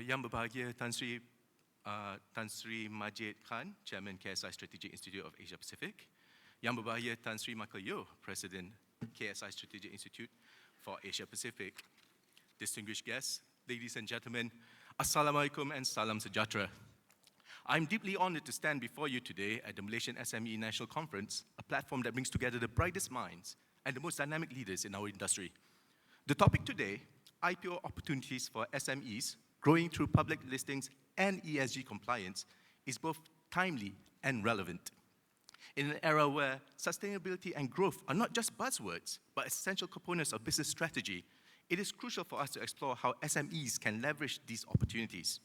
Yang berbahagia Tan Sri Majid Khan, Chairman KSI Strategic Institute of Asia Pacific. Yang berbahagia Tan Sri Michael Yeo, President KSI Strategic Institute for Asia Pacific. Distinguished guests, ladies and gentlemen, Assalamualaikum and Salam Sejahtera. I'm deeply honored to stand before you today at the Malaysian SME National Conference, a platform that brings together the brightest minds and the most dynamic leaders in our industry. The topic today, IPO opportunities for SMEs, growing through public listings and ESG compliance, is both timely and relevant. In an era where sustainability and growth are not just buzzwords, but essential components of business strategy, it is crucial for us to explore how SMEs can leverage these opportunities.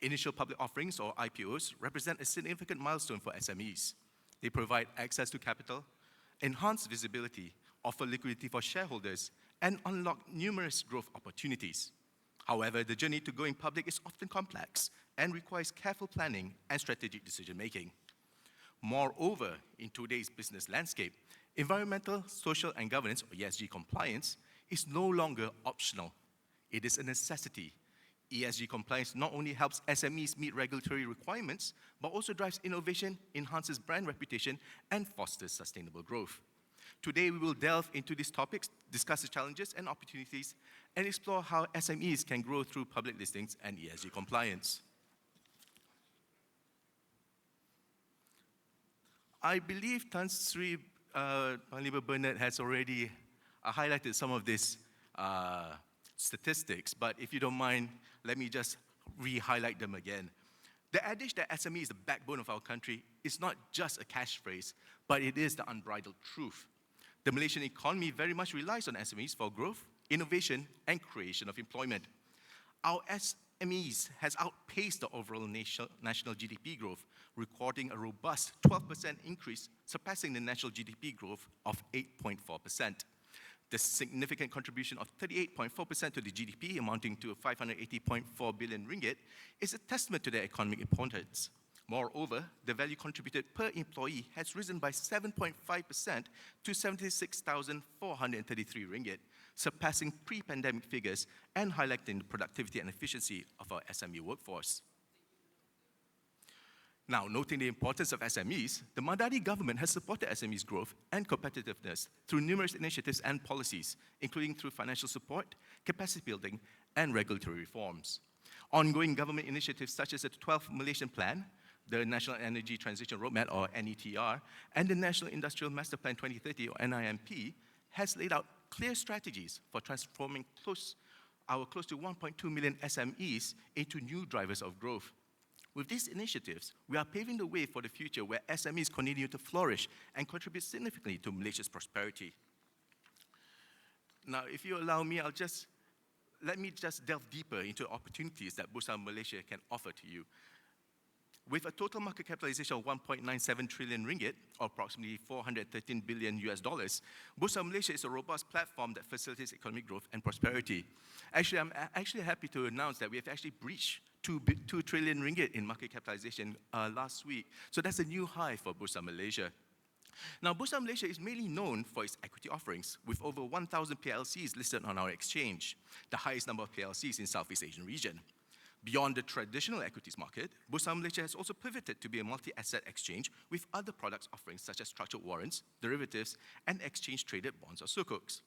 Initial public offerings, or IPOs, represent a significant milestone for SMEs. They provide access to capital, enhance visibility, offer liquidity for shareholders, and unlock numerous growth opportunities. However, the journey to going public is often complex and requires careful planning and strategic decision-making. Moreover, in today's business landscape, environmental, social, and governance, or ESG compliance, is no longer optional. It is a necessity. ESG compliance not only helps SMEs meet regulatory requirements, but also drives innovation, enhances brand reputation, and fosters sustainable growth. Today, we will delve into these topics, discuss the challenges and opportunities, and explore how SMEs can grow through public listings and ESG compliance. I believe Tan Sri Bernard has already highlighted some of these statistics, but if you don't mind, let me just re-highlight them again. The adage that SME is the backbone of our country is not just a catchphrase, but it is the unbridled truth. The Malaysian economy very much relies on SMEs for growth, innovation, and creation of employment. Our SMEs has outpaced the overall national GDP growth, recording a robust 12% increase, surpassing the national GDP growth of 8.4%. The significant contribution of 38.4% to the GDP, amounting to 580.4 billion ringgit, is a testament to their economic importance. Moreover, the value contributed per employee has risen by 7.5% to 76,433 ringgit, surpassing pre-pandemic figures and highlighting the productivity and efficiency of our SME workforce. Now, noting the importance of SMEs, the Madani government has supported SMEs' growth and competitiveness through numerous initiatives and policies, including through financial support, capacity building, and regulatory reforms. Ongoing government initiatives such as the 12th Malaysian Plan, the National Energy Transition Roadmap, or NETR, and the National Industrial Master Plan 2030, or NIMP, has laid out clear strategies for transforming our close to 1.2 million SMEs into new drivers of growth. With these initiatives, we are paving the way for the future where SMEs continue to flourish and contribute significantly to Malaysia's prosperity. Now, if you allow me, let me delve deeper into opportunities that Bursa Malaysia can offer to you. With a total market capitalization of 1.97 trillion ringgit, or approximately $413 billion, Bursa Malaysia is a robust platform that facilitates economic growth and prosperity. Actually, I'm happy to announce that we have actually breached 2 trillion ringgit in market capitalization last week. So that's a new high for Bursa Malaysia. Now, Bursa Malaysia is mainly known for its equity offerings, with over 1,000 PLCs listed on our exchange, the highest number of PLCs in Southeast Asian region. Beyond the traditional equities market, Bursa Malaysia has also pivoted to be a multi-asset exchange with other products offerings such as structured warrants, derivatives, and exchange-traded bonds or sukuks.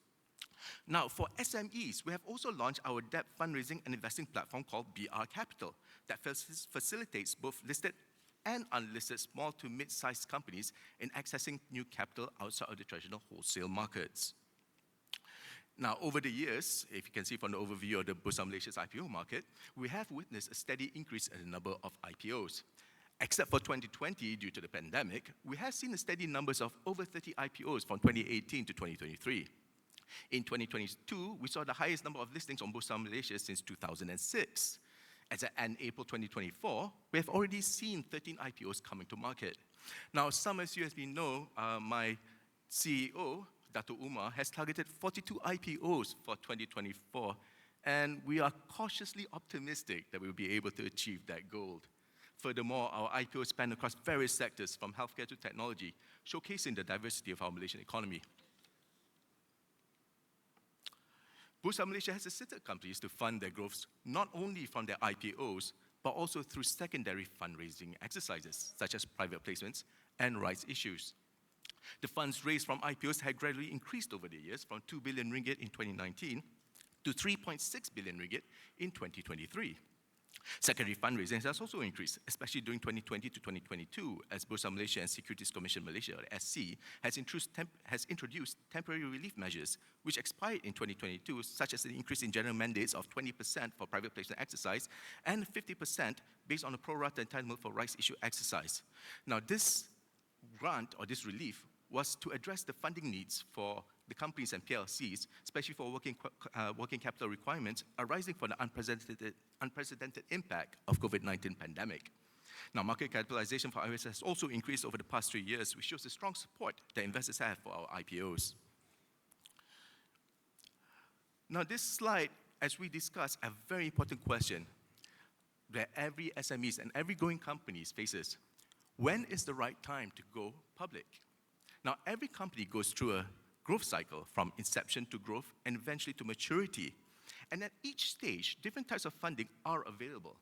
Now, for SMEs, we have also launched our debt fundraising and investing platform called BR Capital that facilitates both listed and unlisted small to mid-sized companies in accessing new capital outside of the traditional wholesale markets. Now, over the years, if you can see from the overview of the Bursa Malaysia's IPO market, we have witnessed a steady increase in the number of IPOs. Except for 2020, due to the pandemic, we have seen a steady numbers of over 30 IPOs from 2018 to 2023. In 2022, we saw the highest number of listings on Bursa Malaysia since 2006. As at end April 2024, we have already seen 13 IPOs coming to market. Now, some as you know, my CEO, Dato' Umar, has targeted 42 IPOs for 2024, and we are cautiously optimistic that we will be able to achieve that goal. Furthermore, our IPOs span across various sectors from healthcare to technology, showcasing the diversity of our Malaysian economy. Bursa Malaysia has assisted companies to fund their growth not only from their IPOs, but also through secondary fundraising exercises, such as private placements and rights issues. The funds raised from IPOs had gradually increased over the years from 2 billion ringgit in 2019 to 3.6 billion ringgit in 2023. Secondary fundraising has also increased, especially during 2020 to 2022, as Bursa Malaysia and Securities Commission Malaysia, or SC, has introduced temporary relief measures which expired in 2022, such as an increase in general mandates of 20% for private placement exercise and 50% based on a pro-rata entitlement for rights issue exercise. Now, this grant or this relief was to address the funding needs for the companies and PLCs, especially for working capital requirements arising from the unprecedented impact of COVID-19 pandemic. Now, market capitalization for IOS has also increased over the past 3 years, which shows the strong support that investors have for our IPOs. Now, this slide, as we discussed, a very important question that every SMEs and every growing companies faces. When is the right time to go public? Now, every company goes through a growth cycle from inception to growth and eventually to maturity. And at each stage, different types of funding are available.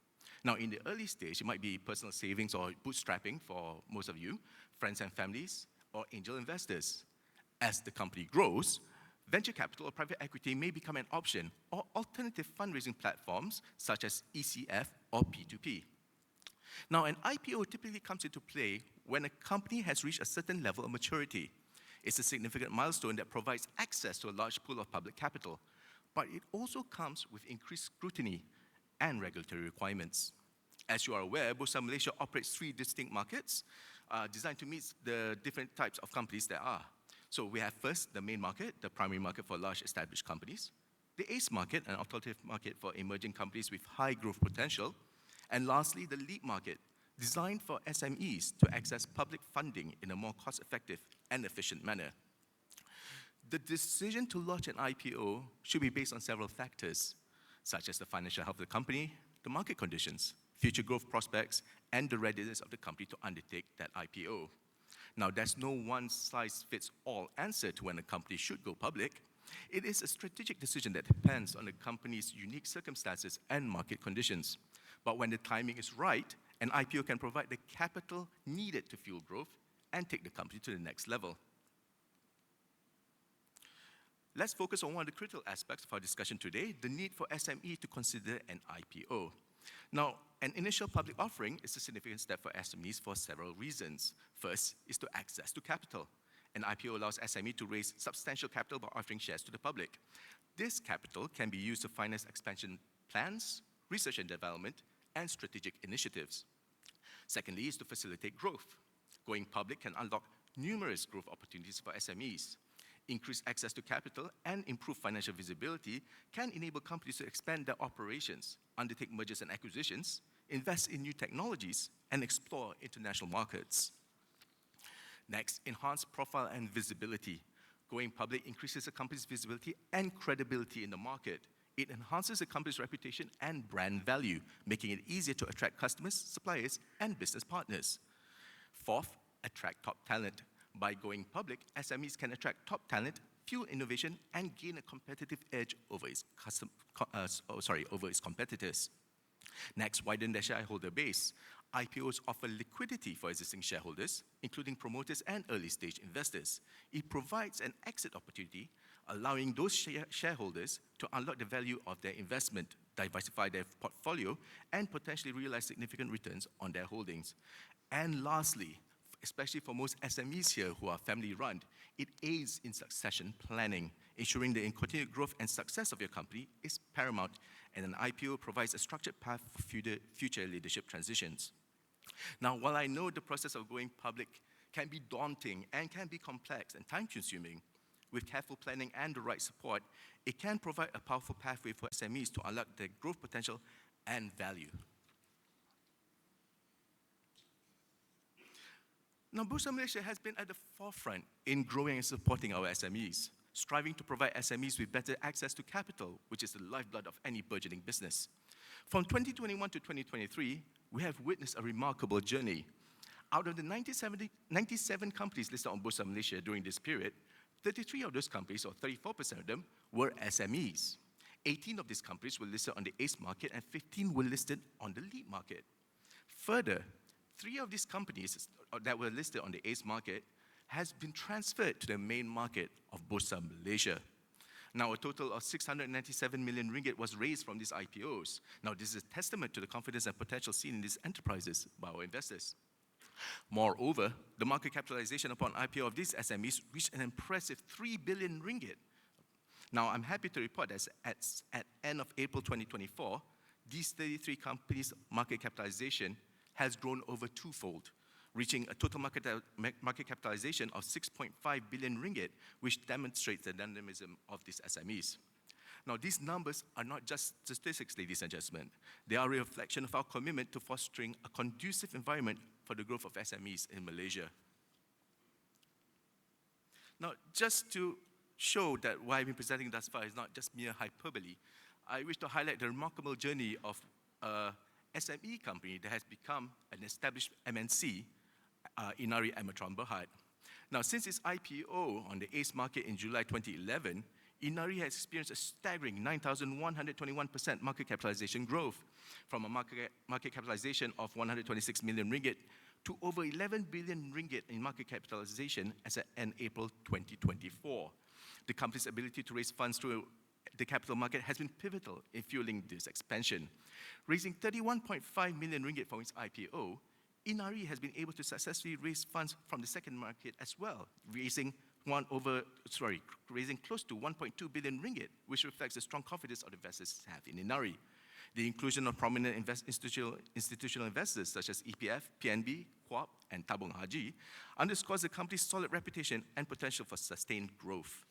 Now, in the early stage, it might be personal savings or bootstrapping for most of you, friends and families, or angel investors. As the company grows, venture capital or private equity may become an option, or alternative fundraising platforms such as ECF or P2P. Now, an IPO typically comes into play when a company has reached a certain level of maturity. It's a significant milestone that provides access to a large pool of public capital, but it also comes with increased scrutiny and regulatory requirements. As you are aware, Bursa Malaysia operates 3 distinct markets designed to meet the different types of companies there are. So we have first the main market, the primary market for large established companies, the ACE market, an alternative market for emerging companies with high growth potential, and lastly, the lead market, designed for SMEs to access public funding in a more cost-effective and efficient manner. The decision to launch an IPO should be based on several factors, such as the financial health of the company, the market conditions, future growth prospects, and the readiness of the company to undertake that IPO. Now, there's no one-size-fits-all answer to when a company should go public. It is a strategic decision that depends on the company's unique circumstances and market conditions. But when the timing is right, an IPO can provide the capital needed to fuel growth and take the company to the next level. Let's focus on one of the critical aspects of our discussion today, the need for SME to consider an IPO. Now, an initial public offering is a significant step for SMEs for several reasons. First is to access to capital. An IPO allows SME to raise substantial capital by offering shares to the public. This capital can be used to finance expansion plans, research and development, and strategic initiatives. Secondly is to facilitate growth. Going public can unlock numerous growth opportunities for SMEs. Increased access to capital and improved financial visibility can enable companies to expand their operations, undertake mergers and acquisitions, invest in new technologies, and explore international markets. Next, enhanced profile and visibility. Going public increases a company's visibility and credibility in the market. It enhances a company's reputation and brand value, making it easier to attract customers, suppliers, and business partners. Fourth, attract top talent. By going public, SMEs can attract top talent, fuel innovation, and gain a competitive edge over its competitors. Next, widen their shareholder base. IPOs offer liquidity for existing shareholders, including promoters and early-stage investors. It provides an exit opportunity, allowing those shareholders to unlock the value of their investment, diversify their portfolio, and potentially realize significant returns on their holdings. And lastly, especially for most SMEs here who are family-run, it aids in succession planning. Ensuring the continued growth and success of your company is paramount, and an IPO provides a structured path for future leadership transitions. Now, while I know the process of going public can be daunting and can be complex and time-consuming, with careful planning and the right support, it can provide a powerful pathway for SMEs to unlock their growth potential and value. Now, Bursa Malaysia has been at the forefront in growing and supporting our SMEs, striving to provide SMEs with better access to capital, which is the lifeblood of any burgeoning business. From 2021 to 2023, we have witnessed a remarkable journey. Out of the 97 companies listed on Bursa Malaysia during this period, 33 of those companies, or 34% of them, were SMEs. 18 of these companies were listed on the ACE market and 15 were listed on the LEAP market. Further, 3 of these companies that were listed on the ACE market has been transferred to the main market of Bursa Malaysia. Now, a total of 697 million ringgit was raised from these IPOs. Now, this is a testament to the confidence and potential seen in these enterprises by our investors. Moreover, the market capitalization upon IPO of these SMEs reached an impressive 3 billion ringgit. Now, I'm happy to report that at end of April 2024, these 33 companies' market capitalization has grown over twofold, reaching a total market capitalization of 6.5 billion ringgit, which demonstrates the dynamism of these SMEs. Now, these numbers are not just statistics, ladies and gentlemen. They are a reflection of our commitment to fostering a conducive environment for the growth of SMEs in Malaysia. Now, just to show that what I've been presenting thus far is not just mere hyperbole, I wish to highlight the remarkable journey of a SME company that has become an established MNC, Inari Amatron Berhad. Now, since its IPO on the ACE market in July 2011, Inari has experienced a staggering 9,121% market capitalization growth, from a market capitalization of 126 million ringgit to over 11 billion ringgit in market capitalization as at end April 2024. The company's ability to raise funds through the capital market has been pivotal in fueling this expansion. Raising 31.5 million ringgit from its IPO, Inari has been able to successfully raise funds from the second market as well, raising close to 1.2 billion ringgit, which reflects the strong confidence of investors have in Inari. The inclusion of prominent institutional investors such as EPF, PNB, QuAP, and Tabung Haji underscores the company's solid reputation and potential for sustained growth.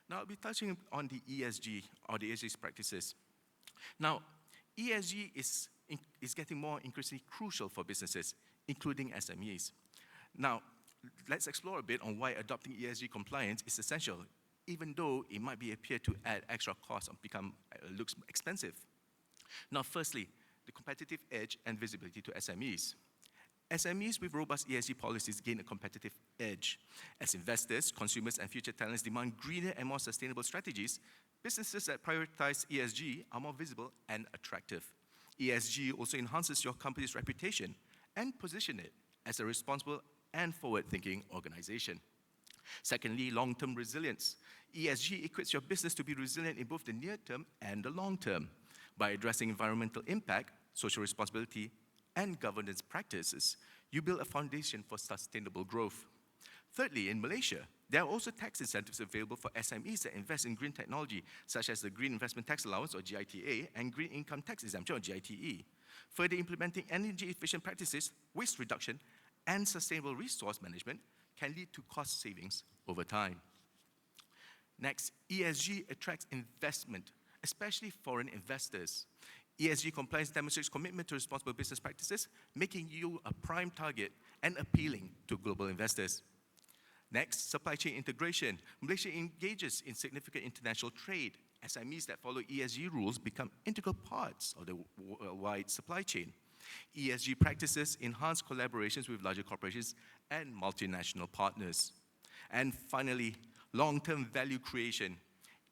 Now, I'll be touching on the ESG, or the ESG practices. Now, ESG is getting more increasingly crucial for businesses, including SMEs. Now, let's explore a bit on why adopting ESG compliance is essential, even though it might appear to add extra costs and looks expensive. Now, firstly, the competitive edge and visibility to SMEs. SMEs with robust ESG policies gain a competitive edge. As investors, consumers, and future talents demand greener and more sustainable strategies, businesses that prioritize ESG are more visible and attractive. ESG also enhances your company's reputation and position it as a responsible and forward-thinking organization. Secondly, long-term resilience. ESG equips your business to be resilient in both the near term and the long term. By addressing environmental impact, social responsibility, and governance practices, you build a foundation for sustainable growth. Thirdly, in Malaysia, there are also tax incentives available for SMEs that invest in green technology, such as the Green Investment Tax Allowance, or GITA, and Green Income Tax Exemption, or GITE. Further implementing energy-efficient practices, waste reduction, and sustainable resource management can lead to cost savings over time. Next, ESG attracts investment, especially foreign investors. ESG compliance demonstrates commitment to responsible business practices, making you a prime target and appealing to global investors. Next, supply chain integration. Malaysia engages in significant international trade. SMEs that follow ESG rules become integral parts of the wide supply chain. ESG practices enhance collaborations with larger corporations and multinational partners. And finally, long-term value creation.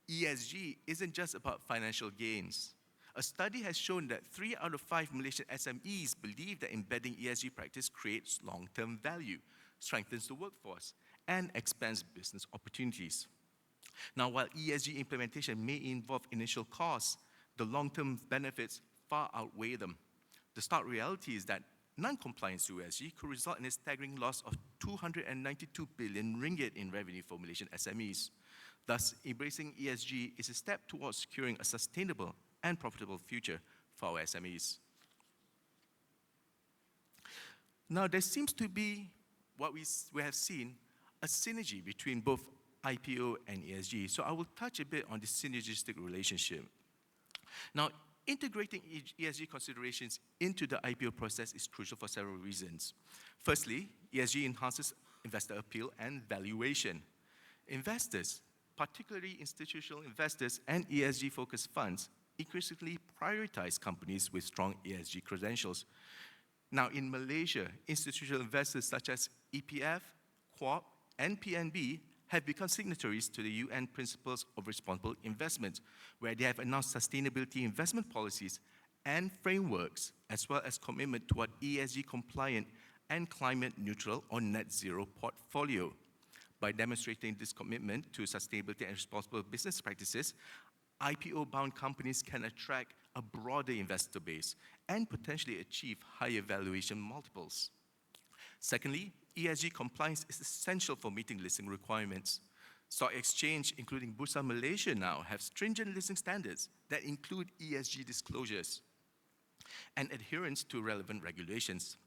ESG isn't just about financial gains. A study has shown that 3 out of 5 Malaysian SMEs believe that embedding ESG practice creates long-term value, strengthens the workforce, and expands business opportunities. Now, while ESG implementation may involve initial costs, the long-term benefits far outweigh them. The stark reality is that non-compliance to ESG could result in a staggering loss of 292 billion ringgit in revenue for Malaysian SMEs. Thus, embracing ESG is a step towards securing a sustainable and profitable future for our SMEs. Now, there seems to be, what we have seen, a synergy between both IPO and ESG. So I will touch a bit on the synergistic relationship. Now, integrating ESG considerations into the IPO process is crucial for several reasons. Firstly, ESG enhances investor appeal and valuation. Investors, particularly institutional investors and ESG-focused funds, increasingly prioritize companies with strong ESG credentials. Now, in Malaysia, institutional investors such as EPF, QuAP, and PNB have become signatories to the UN Principles of Responsible Investment, where they have announced sustainability investment policies and frameworks, as well as commitment toward ESG compliant and climate neutral or net zero portfolio. By demonstrating this commitment to sustainability and responsible business practices, IPO-bound companies can attract a broader investor base and potentially achieve higher valuation multiples. Secondly, ESG compliance is essential for meeting listing requirements. Stock exchange, including Bursa Malaysia now, have stringent listing standards that include ESG disclosures and adherence to relevant regulations.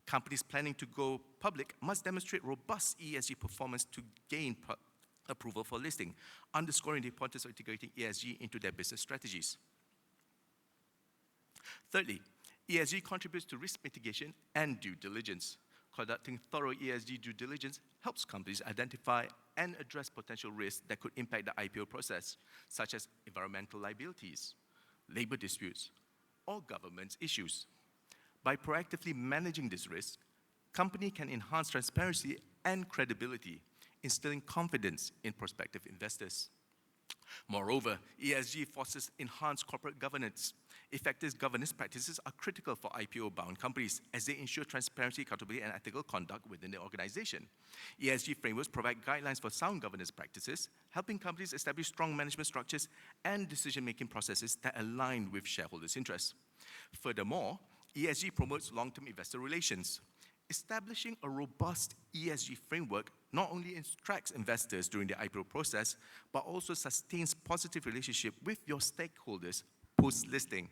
Companies planning to go public must demonstrate robust ESG performance to gain approval for listing, underscoring the importance of integrating ESG into their business strategies. Thirdly, ESG contributes to risk mitigation and due diligence. Conducting thorough ESG due diligence helps companies identify and address potential risks that could impact the IPO process, such as environmental liabilities, labor disputes, or governance issues. By proactively managing this risk, company can enhance transparency and credibility, instilling confidence in prospective investors. Moreover, ESG fosters enhanced corporate governance. Effective governance practices are critical for IPO-bound companies as they ensure transparency, accountability, and ethical conduct within the organization. ESG frameworks provide guidelines for sound governance practices, helping companies establish strong management structures and decision-making processes that align with shareholders' interests. Furthermore, ESG promotes long-term investor relations. Establishing a robust ESG framework not only attracts investors during the IPO process, but also sustains positive relationship with your stakeholders post-listing.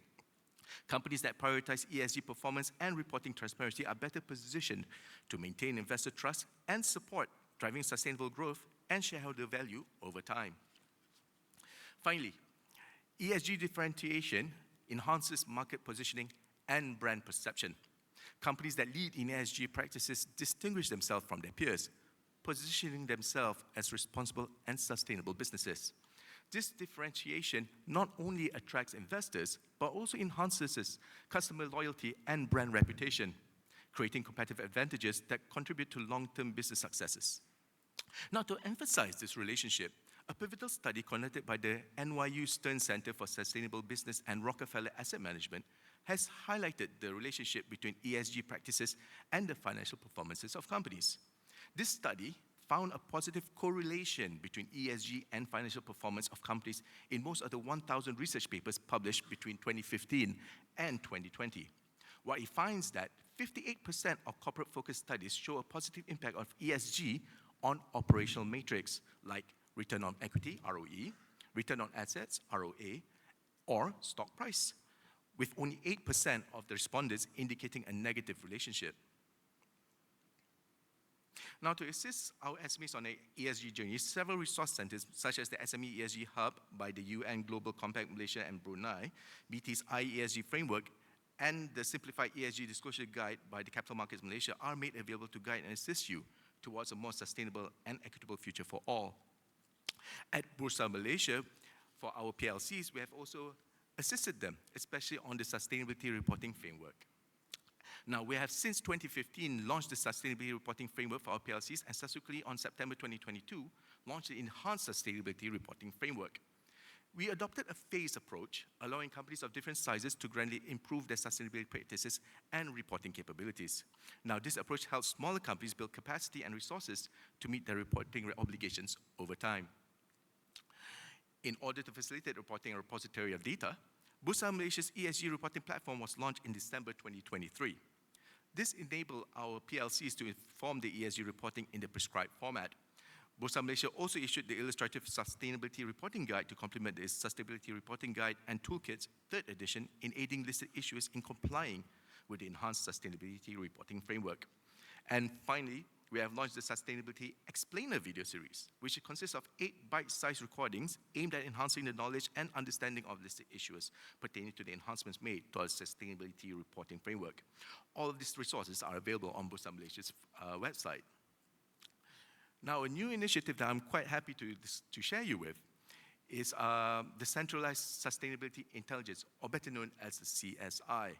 Companies that prioritize ESG performance and reporting transparency are better positioned to maintain investor trust and support, driving sustainable growth and shareholder value over time. Finally, ESG differentiation enhances market positioning and brand perception. Companies that lead in ESG practices distinguish themselves from their peers, positioning themselves as responsible and sustainable businesses. This differentiation not only attracts investors, but also enhances customer loyalty and brand reputation, creating competitive advantages that contribute to long-term business successes. Now, to emphasize this relationship, a pivotal study conducted by the NYU Stern Center for Sustainable Business and Rockefeller Asset Management has highlighted the relationship between ESG practices and the financial performances of companies. This study found a positive correlation between ESG and financial performance of companies in most of the 1,000 research papers published between 2015 and 2020. While it finds that 58% of corporate-focused studies show a positive impact of ESG on operational metrics like return on equity, ROE, return on assets, ROA, or stock price, with only 8% of the respondents indicating a negative relationship. Now, to assist our SMEs on the ESG journey, several resource centers, such as the SME ESG Hub by the UN Global Compact Malaysia and Brunei, BT's IESG Framework, and the Simplified ESG Disclosure Guide by the Capital Markets Malaysia are made available to guide and assist you towards a more sustainable and equitable future for all. At Bursa Malaysia, for our PLCs, we have also assisted them, especially on the sustainability reporting framework. Now, we have since 2015 launched the Sustainability Reporting Framework for our PLCs, and subsequently on September 2022, launched the Enhanced Sustainability Reporting Framework. We adopted a phased approach, allowing companies of different sizes to gradually improve their sustainability practices and reporting capabilities. Now, this approach helps smaller companies build capacity and resources to meet their reporting obligations over time. In order to facilitate reporting and repository of data, Bursa Malaysia's ESG reporting platform was launched in December 2023. This enabled our PLCs to inform the ESG reporting in the prescribed format. Bursa Malaysia also issued the Illustrative Sustainability Reporting Guide to complement the Sustainability Reporting Guide and Toolkits 3rd edition in aiding listed issuers in complying with the Enhanced Sustainability Reporting Framework. And finally, we have launched the Sustainability Explainer video series, which consists of 8 bite-sized recordings aimed at enhancing the knowledge and understanding of listed issuers pertaining to the enhancements made to our Sustainability Reporting Framework. All of these resources are available on Bursa Malaysia's website. Now, a new initiative that I'm quite happy to share you with is the Centralized Sustainability Intelligence, or better known as the CSI.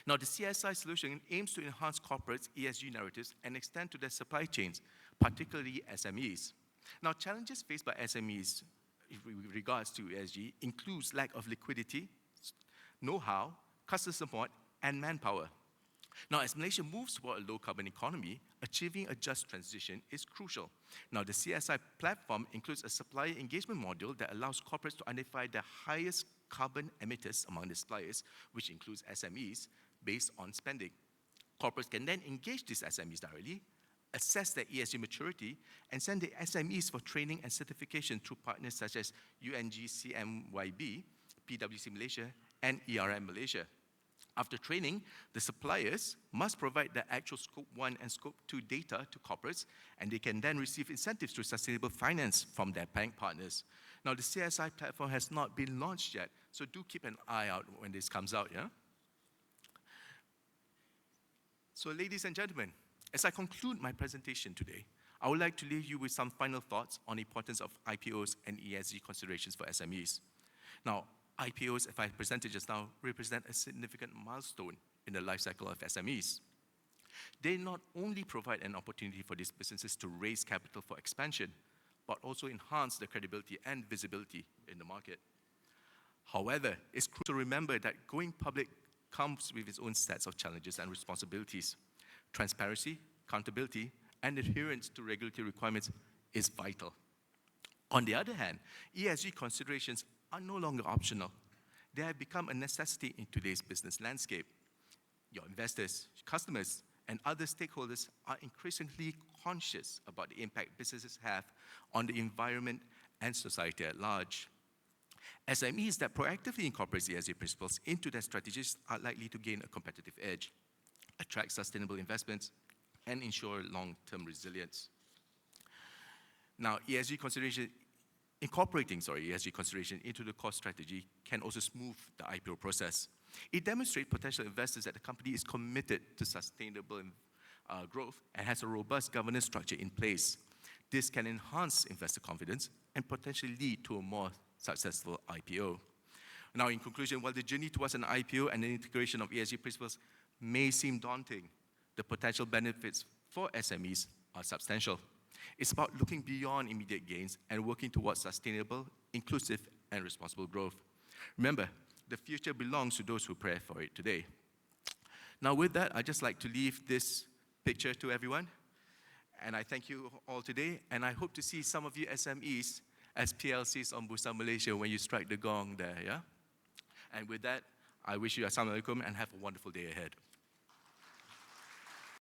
Now, the CSI solution aims to enhance corporates' ESG narratives and extend to their supply chains, particularly SMEs. Now, challenges faced by SMEs with regards to ESG includes lack of liquidity, know-how, customer support, and manpower. Now, as Malaysia moves toward a low-carbon economy, achieving a just transition is crucial. Now, the CSI platform includes a supplier engagement module that allows corporates to identify the highest carbon emitters among the suppliers, which includes SMEs, based on spending. Corporates can then engage these SMEs directly, assess their ESG maturity, and send the SMEs for training and certification through partners such as UNGCMYB, PwC Malaysia, and ERM Malaysia. After training, the suppliers must provide the actual Scope 1 and Scope 2 data to corporates, and they can then receive incentives through sustainable finance from their bank partners. Now, the CSI platform has not been launched yet, so do keep an eye out when this comes out, yeah? So, ladies and gentlemen, as I conclude my presentation today, I would like to leave you with some final thoughts on the importance of IPOs and ESG considerations for SMEs. Now, IPOs, if I presented just now, represent a significant milestone in the life cycle of SMEs. They not only provide an opportunity for these businesses to raise capital for expansion, but also enhance their credibility and visibility in the market. However, it's crucial to remember that going public comes with its own sets of challenges and responsibilities. Transparency, accountability, and adherence to regulatory requirements is vital. On the other hand, ESG considerations are no longer optional. They have become a necessity in today's business landscape. Your investors, customers, and other stakeholders are increasingly conscious about the impact businesses have on the environment and society at large. SMEs that proactively incorporate ESG principles into their strategies are likely to gain a competitive edge, attract sustainable investments, and ensure long-term resilience. Now, incorporating ESG consideration into the core strategy can also smooth the IPO process. It demonstrates potential investors that the company is committed to sustainable growth and has a robust governance structure in place. This can enhance investor confidence and potentially lead to a more successful IPO. Now, in conclusion, while the journey towards an IPO and the integration of ESG principles may seem daunting, the potential benefits for SMEs are substantial. It's about looking beyond immediate gains and working towards sustainable, inclusive, and responsible growth. Remember, the future belongs to those who prepare for it today. Now, with that, I'd just like to leave this picture to everyone. And I thank you all today, and I hope to see some of you SMEs as PLCs on Bursa Malaysia when you strike the gong there, yeah? And with that, I wish you Assalamualaikum and have a wonderful day ahead.